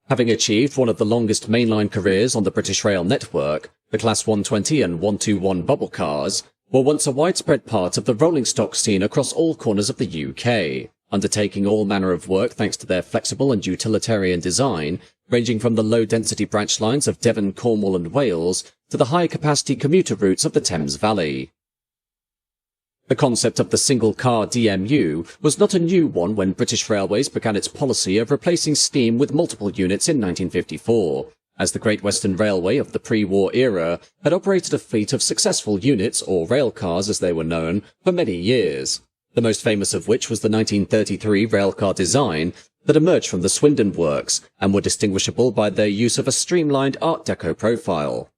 Having achieved one of the longest mainline careers on the British Rail network, the Class 120 and 121 bubble cars were once a widespread part of the rolling stock scene across all corners of the UK, undertaking all manner of work thanks to their flexible and utilitarian design, ranging from the low-density branch lines of Devon, Cornwall and Wales to the high-capacity commuter routes of the Thames Valley. The concept of the single-car DMU was not a new one when British Railways began its policy of replacing steam with multiple units in 1954, as the Great Western Railway of the pre-war era had operated a fleet of successful units, or railcars as they were known, for many years, the most famous of which was the 1933 railcar design that emerged from the Swindon Works and were distinguishable by their use of a streamlined Art Deco profile.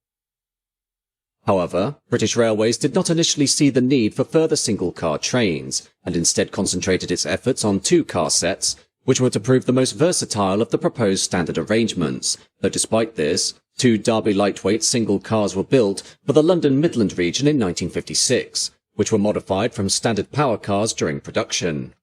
However, British Railways did not initially see the need for further single-car trains, and instead concentrated its efforts on two-car sets, which were to prove the most versatile of the proposed standard arrangements, though despite this, two Derby lightweight single cars were built for the London Midland region in 1956, which were modified from standard power cars during production.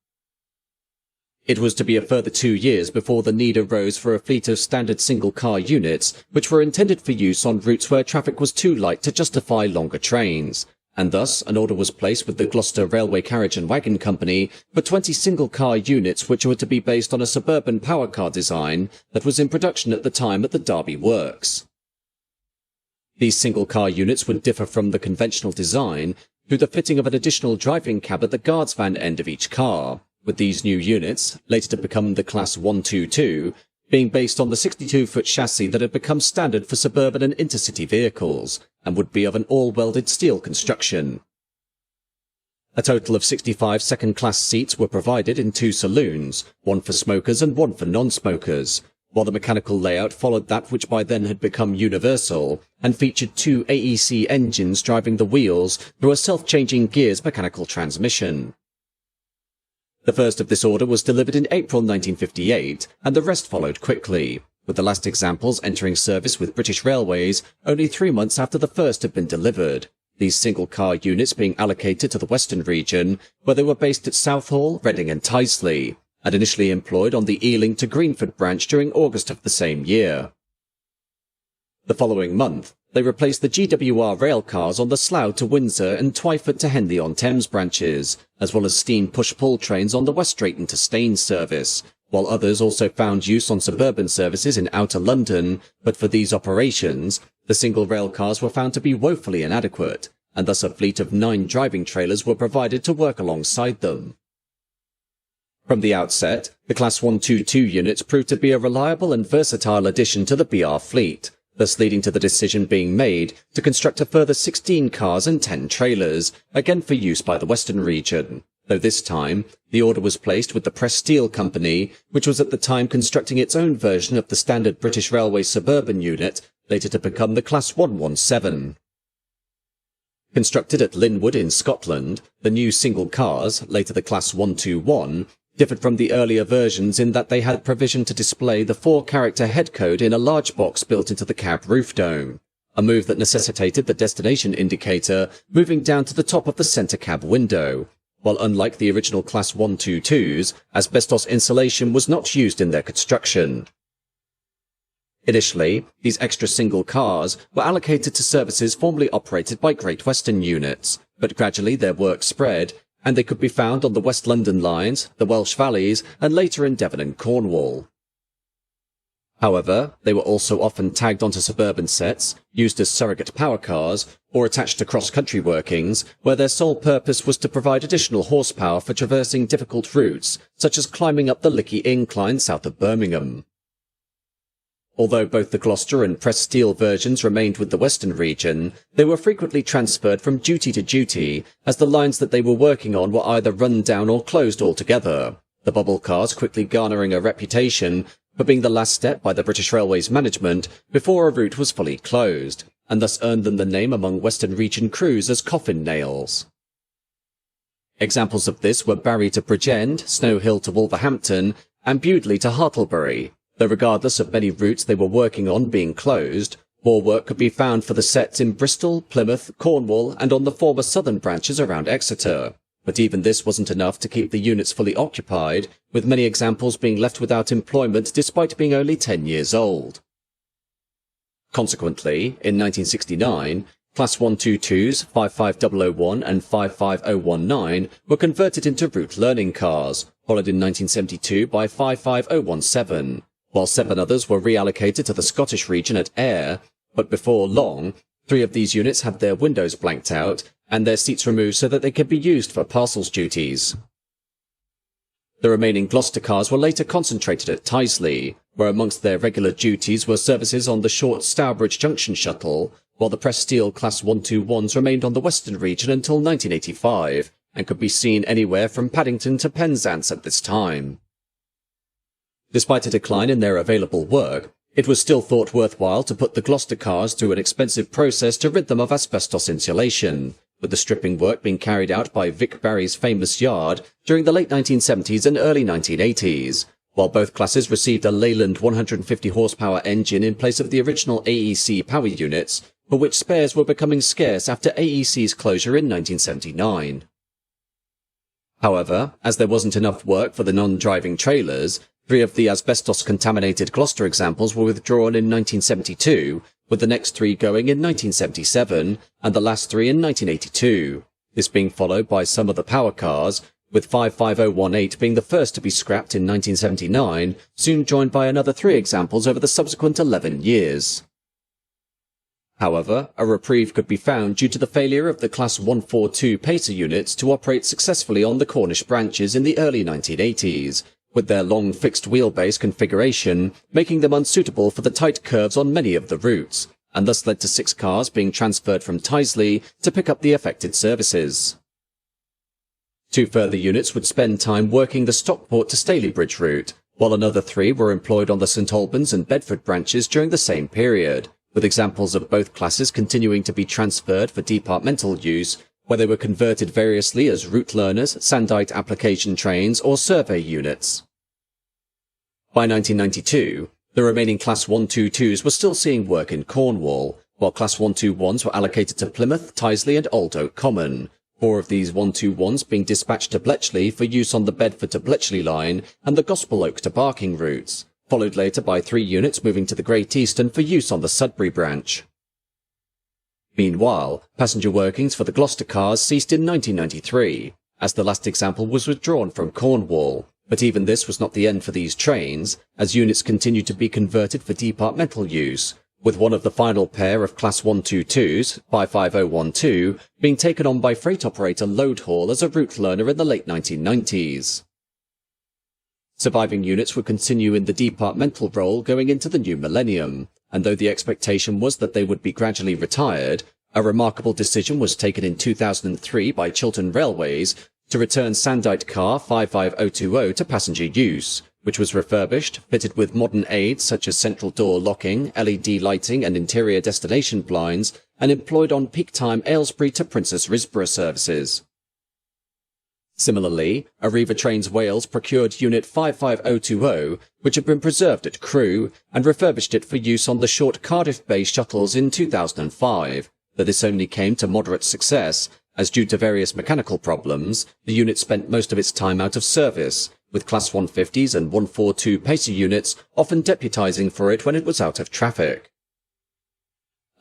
It was to be a further 2 years before the need arose for a fleet of standard single-car units, which were intended for use on routes where traffic was too light to justify longer trains, and thus an order was placed with the Gloucester Railway Carriage and Wagon Company for 20 single-car units which were to be based on a suburban power car design that was in production at the time at the Derby Works. These single-car units would differ from the conventional design through the fitting of an additional driving cab at the guards van end of each car, with these new units, later to become the Class 122, being based on the 62-foot chassis that had become standard for suburban and intercity vehicles, and would be of an all-welded steel construction. A total of 65 second-class seats were provided in 2 saloons, one for smokers and one for non-smokers, while the mechanical layout followed that which by then had become universal, and featured 2 AEC engines driving the wheels through a self-changing gears mechanical transmission. The first of this order was delivered in April 1958, and the rest followed quickly, with the last examples entering service with British Railways only 3 months after the first had been delivered, these single-car units being allocated to the Western region, where they were based at Southall, Reading and Tyseley, and initially employed on the Ealing to Greenford branch during August of the same year. The following month, they replaced the GWR railcars on the Slough to Windsor and Twyford to Henley-on-Thames branches, as well as steam push-pull trains on the West Drayton to Staines service, while others also found use on suburban services in Outer London, but for these operations, the single railcars were found to be woefully inadequate, and thus a fleet of 9 driving trailers were provided to work alongside them. From the outset, the Class 122 units proved to be a reliable and versatile addition to the BR fleet, thus leading to the decision being made to construct a further 16 cars and 10 trailers, again for use by the Western region, though this time the order was placed with the Press Steel Company, which was at the time constructing its own version of the standard British Railways suburban unit, later to become the Class 117. Constructed at Linwood in Scotland, the new single cars, later the Class 121, differed from the earlier versions in that they had provision to display the 4-character head code in a large box built into the cab roof dome, a move that necessitated the destination indicator moving down to the top of the centre cab window, while unlike the original Class 122s, asbestos insulation was not used in their construction. Initially, these extra single cars were allocated to services formerly operated by Great Western units, but gradually their work spread, and they could be found on the West London lines, the Welsh Valleys, and later in Devon and Cornwall. However, they were also often tagged onto suburban sets, used as surrogate power cars, or attached to cross-country workings, where their sole purpose was to provide additional horsepower for traversing difficult routes, such as climbing up the Lickey Incline south of Birmingham. Although both the Gloucester and Press Steel versions remained with the Western region, they were frequently transferred from duty to duty, as the lines that they were working on were either run down or closed altogether, the bubble cars quickly garnering a reputation for being the last step by the British Railways management before a route was fully closed, and thus earned them the name among Western region crews as coffin nails. Examples of this were Barry to Bridgend, Snow Hill to Wolverhampton, and Bewdley to Hartlebury, though regardless of many routes they were working on being closed, more work could be found for the sets in Bristol, Plymouth, Cornwall, and on the former southern branches around Exeter, but even this wasn't enough to keep the units fully occupied, with many examples being left without employment despite being only 10 years old. Consequently, in 1969, Class 122s 55001 and 55019 were converted into route learning cars, followed in 1972 by 55017, while 7 others were reallocated to the Scottish region at Ayr, but before long, 3 of these units had their windows blanked out and their seats removed so that they could be used for parcels duties. The remaining Gloucester cars were later concentrated at Tyseley, where amongst their regular duties were services on the short Stourbridge Junction shuttle, while the pressed steel Class 121s remained on the Western region until 1985, and could be seen anywhere from Paddington to Penzance at this time. Despite a decline in their available work, it was still thought worthwhile to put the Gloucester cars through an expensive process to rid them of asbestos insulation, with the stripping work being carried out by Vic Barry's famous yard during the late 1970s and early 1980s, while both classes received a Leyland 150 horsepower engine in place of the original AEC power units, for which spares were becoming scarce after AEC's closure in 1979. However, as there wasn't enough work for the non-driving trailers, 3 of the asbestos-contaminated Gloucester examples were withdrawn in 1972, with the next 3 going in 1977, and the last 3 in 1982, this being followed by some of the power cars, with 55018 being the first to be scrapped in 1979, soon joined by another 3 examples over the subsequent 11 years. However, a reprieve could be found due to the failure of the Class 142 Pacer units to operate successfully on the Cornish branches in the early 1980s, with their long fixed wheelbase configuration making them unsuitable for the tight curves on many of the routes, and thus led to 6 cars being transferred from Tyseley to pick up the affected services. 2 further units would spend time working the Stockport to Stalybridge route, while another 3 were employed on the St Albans and Bedford branches during the same period, with examples of both classes continuing to be transferred for departmental use, where they were converted variously as route learners, Sandite application trains, or survey units. By 1992, the remaining Class 122s were still seeing work in Cornwall, while Class 121s were allocated to Plymouth, Tyseley and Old Oak Common, 4 of these 121s being dispatched to Bletchley for use on the Bedford to Bletchley line and the Gospel Oak to Barking routes, followed later by 3 units moving to the Great Eastern for use on the Sudbury branch. Meanwhile, passenger workings for the Gloucester cars ceased in 1993, as the last example was withdrawn from Cornwall, but even this was not the end for these trains, as units continued to be converted for departmental use, with one of the final pair of Class 122s, 55012, being taken on by freight operator Load Haul as a route learner in the late 1990s. Surviving units would continue in the departmental role going into the new millennium, and though the expectation was that they would be gradually retired, a remarkable decision was taken in 2003 by Chiltern Railways to return Sandite car 55020 to passenger use, which was refurbished, fitted with modern aids such as central door locking, LED lighting and interior destination blinds, and employed on peak time Aylesbury to Princess Risborough services. Similarly, Arriva Trains Wales procured Unit 55020, which had been preserved at Crewe, and refurbished it for use on the short Cardiff Bay shuttles in 2005, though this only came to moderate success, as due to various mechanical problems, the unit spent most of its time out of service, with Class 150s and 142 Pacer units often deputising for it when it was out of traffic.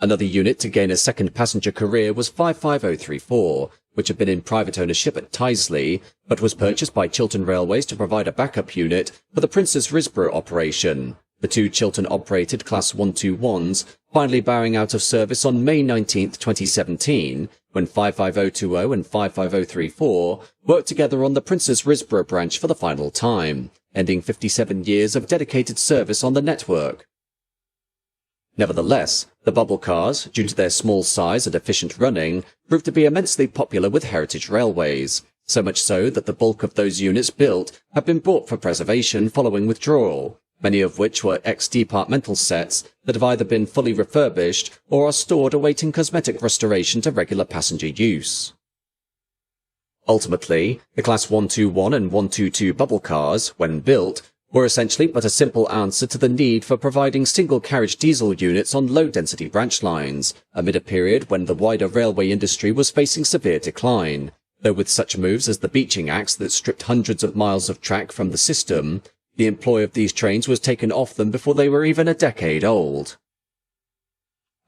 Another unit to gain a second passenger career was 55034, which had been in private ownership at Tyseley, but was purchased by Chiltern Railways to provide a backup unit for the Princess Risborough operation, the 2 Chiltern-operated Class 121s finally bowing out of service on May 19, 2017, when 55020 and 55034 worked together on the Princess Risborough branch for the final time, ending 57 years of dedicated service on the network. Nevertheless, the bubble cars, due to their small size and efficient running, proved to be immensely popular with heritage railways, so much so that the bulk of those units built have been bought for preservation following withdrawal, many of which were ex-departmental sets that have either been fully refurbished or are stored awaiting cosmetic restoration to regular passenger use. Ultimately, the Class 121 and 122 bubble cars, when built, were essentially but a simple answer to the need for providing single-carriage diesel units on low-density branch lines, amid a period when the wider railway industry was facing severe decline, though with such moves as the Beeching Axe that stripped hundreds of miles of track from the system, the employ of these trains was taken off them before they were even a decade old.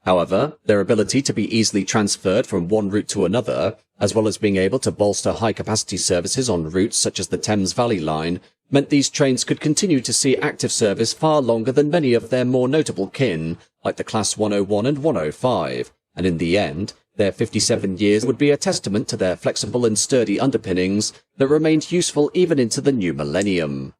However, their ability to be easily transferred from one route to another, as well as being able to bolster high-capacity services on routes such as the Thames Valley Line, meant these trains could continue to see active service far longer than many of their more notable kin, like the Class 101 and 105, and in the end, their 57 years would be a testament to their flexible and sturdy underpinnings that remained useful even into the new millennium.